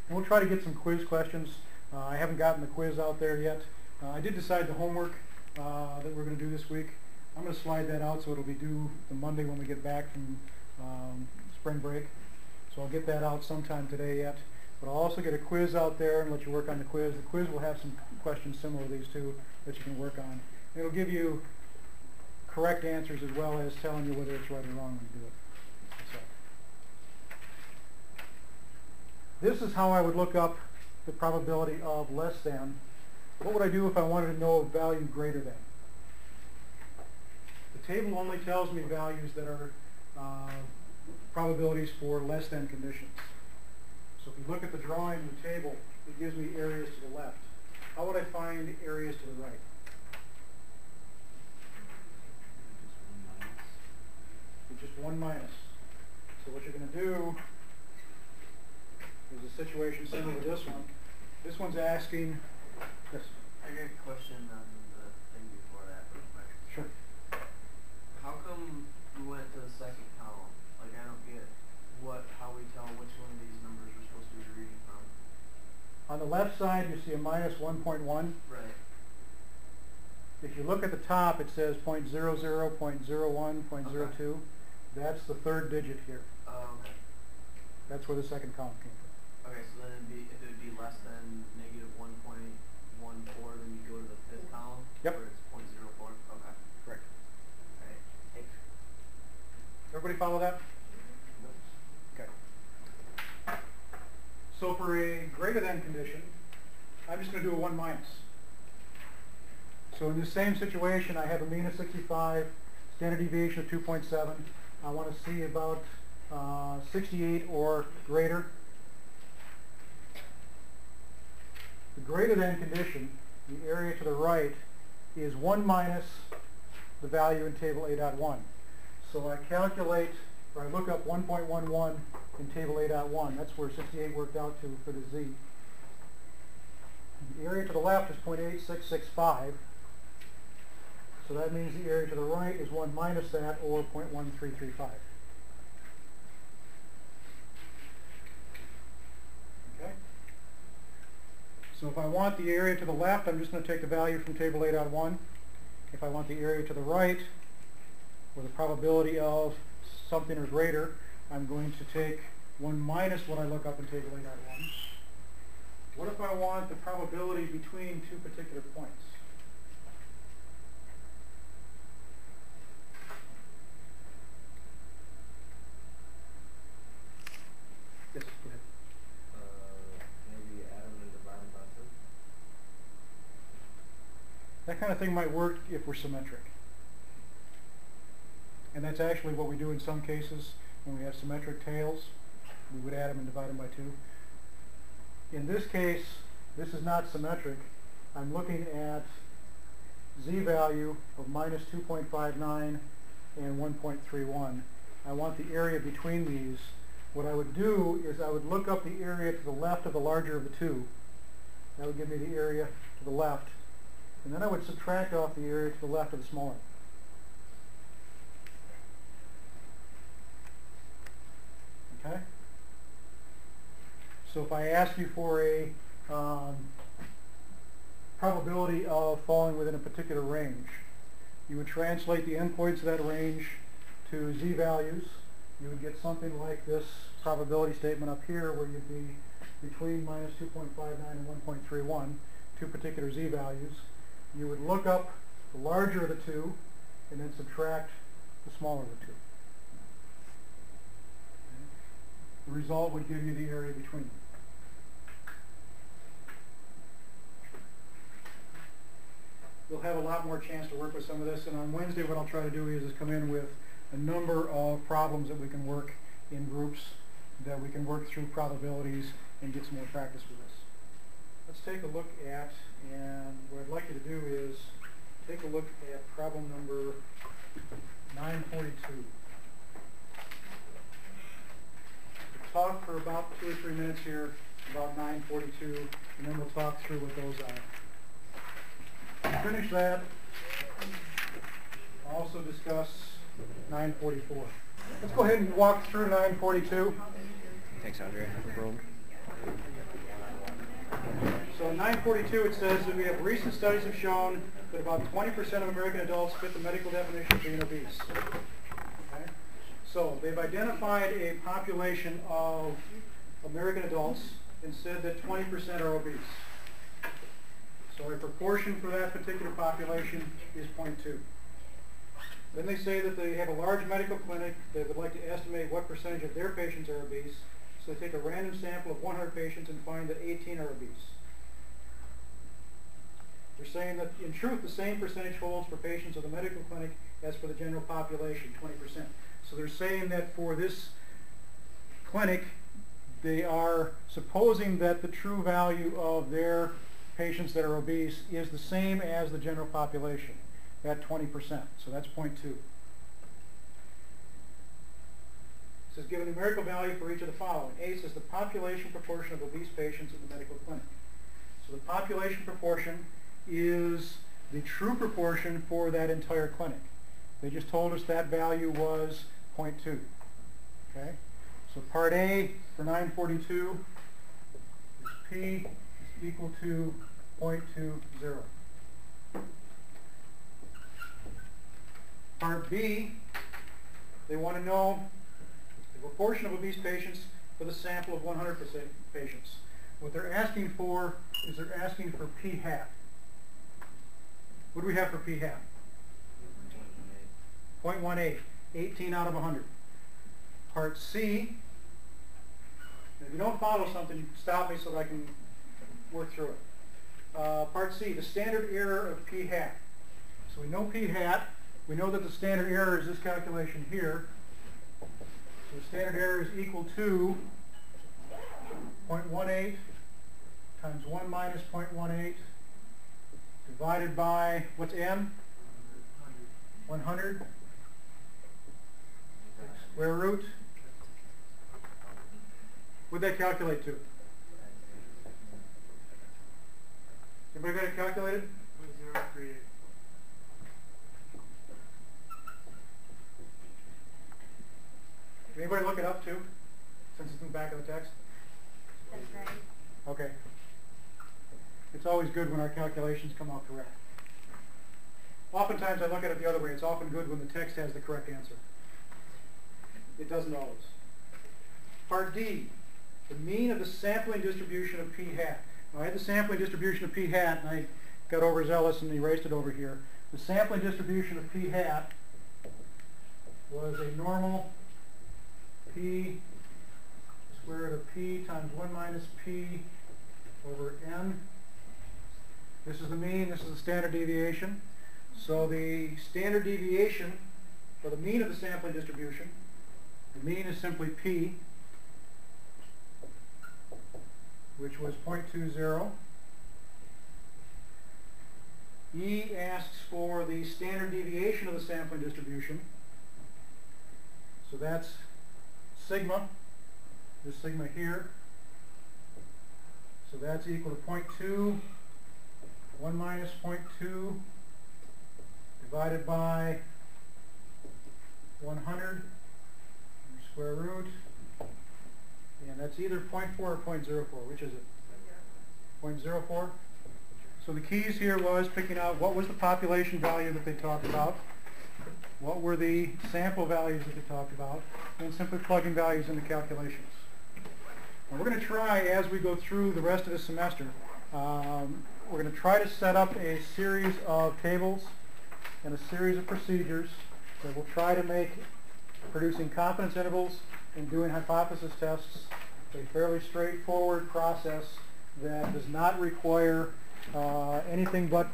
And we'll try to get some quiz questions. I haven't gotten the quiz out there yet. I did decide the homework that we're going to do this week. I'm going to slide that out so it'll be due the Monday when we get back from spring break. So I'll get that out sometime today yet. But I'll also get a quiz out there and let you work on the quiz. The quiz will have some questions similar to these two that you can work on. It'll give you correct answers as well as telling you whether it's right or wrong when you do it. So, this is how I would look up the probability of less than. What would I do if I wanted to know a value greater than? The table only tells me values that are probabilities for less than conditions. So if you look at the drawing in the table, it gives me areas to the left. How would I find areas to the right? Just one minus. So what you're going to do is a situation similar to this one. This one's asking, yes? I got a question on the thing before that real quick. Sure. How come we went to the second column? Like, I don't get how we tell which one of these numbers we're supposed to be reading from. On the left side you see a minus 1.1. Right. If you look at the top it says 0.00, 0.01, 0.02. Okay. That's the third digit here. Okay. That's where the second column came from. Okay, so then if it would be less than negative 1.14, then you go to the fifth column? Yep. Where it's 0.04? Okay. Correct. Alright. Thanks. Everybody follow that? Okay. So for a greater than condition, I'm just going to do a 1 minus. So in the same situation, I have a mean of 65, standard deviation of 2.7. I want to see about 68 or greater. The greater than condition, the area to the right, is 1 minus the value in table A.1. So I calculate, or I look up 1.11 in table A.1. That's where 68 worked out to for the Z. The area to the left is 0.8665. So that means the area to the right is 1 minus that, or 0.1335. Okay? So if I want the area to the left, I'm just going to take the value from table A.1. If I want the area to the right, or the probability of something or greater, I'm going to take 1 minus what I look up in table A.1. What if I want the probability between two particular points? Yes, go ahead. Maybe add them and divide them by 2. That kind of thing might work if we're symmetric. And that's actually what we do in some cases when we have symmetric tails. We would add them and divide them by 2. In this case, this is not symmetric. I'm looking at z-value of minus 2.59 and 1.31. I want the area between these. What I would do is I would look up the area to the left of the larger of the two. That would give me the area to the left. And then I would subtract off the area to the left of the smaller. Okay? So if I ask you for a probability of falling within a particular range, you would translate the endpoints of that range to z-values. You would get something like this probability statement up here where you'd be between minus 2.59 and 1.31, two particular z-values. You would look up the larger of the two and then subtract the smaller of the two. The result would give you the area between them. We'll have a lot more chance to work with some of this, and on Wednesday what I'll try to do is come in with a number of problems that we can work in groups, that we can work through probabilities and get some more practice with this. Let's take a look at, and what I'd like you to do is take a look at problem number 942. We'll talk for about 2 or 3 minutes here about 942, and then we'll talk through what those are. Finish that. I'll also discuss 944. Let's go ahead and walk through 942. Thanks, Andre. No problem. So in 942 it says that we have recent studies have shown that about 20% of American adults fit the medical definition of being obese. Okay? So they've identified a population of American adults and said that 20% are obese. So a proportion for that particular population is 0.2. Then they say that they have a large medical clinic that would like to estimate what percentage of their patients are obese. So they take a random sample of 100 patients and find that 18 are obese. They're saying that in truth the same percentage holds for patients of the medical clinic as for the general population, 20%. So they're saying that for this clinic they are supposing that the true value of their patients that are obese is the same as the general population, at 20%. So that's 0.2. It says give a numerical value for each of the following. A says the population proportion of obese patients in the medical clinic. So the population proportion is the true proportion for that entire clinic. They just told us that value was 0.2. Okay? So part A for 942 is P is equal to 0.20. Part B, they want to know the proportion of obese patients for the sample of 100% patients. What they're asking for is they're asking for P hat. What do we have for P hat? 0.18, 18 out of 100. Part C, if you don't follow something, you stop me so that I can work through it. Part C, the standard error of P hat. So we know P hat. We know that the standard error is this calculation here. So the standard error is equal to 0.18 times 1 minus 0.18 divided by, what's n? 100. Square root. What'd that calculate to? Anybody got it calculated? 0.038. Can anybody look it up too, since it's in the back of the text? That's right. Okay. It's always good when our calculations come out correct. Oftentimes I look at it the other way. It's often good when the text has the correct answer. It doesn't always. Part D, the mean of the sampling distribution of P hat. Now I had the sampling distribution of P hat and I got overzealous and erased it over here. The sampling distribution of P hat was a normal P square root of P times 1 minus P over N. This is the mean, this is the standard deviation. So the standard deviation for the mean of the sampling distribution, the mean is simply P, which was 0.20. E asks for the standard deviation of the sampling distribution. So that's sigma, this sigma here. So that's equal to 0.2, 1 minus 0.2 divided by 100 square root, and that's either 0.4 or 0.04. Which is it? 0.04. So the keys here was picking out what was the population value that they talked about, what were the sample values that they talked about, and simply plugging values into calculations. Now we're going to try, as we go through the rest of the semester, we're going to try to set up a series of tables and a series of procedures that will try to make producing confidence intervals and doing hypothesis tests a fairly straightforward process that does not require anything but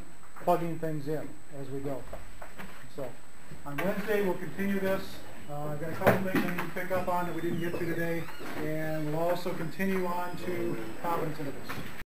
plugging things in as we go. So on Wednesday we'll continue this. I've got a couple things I need to pick up on that we didn't get to today, and we'll also continue on to confidence intervals.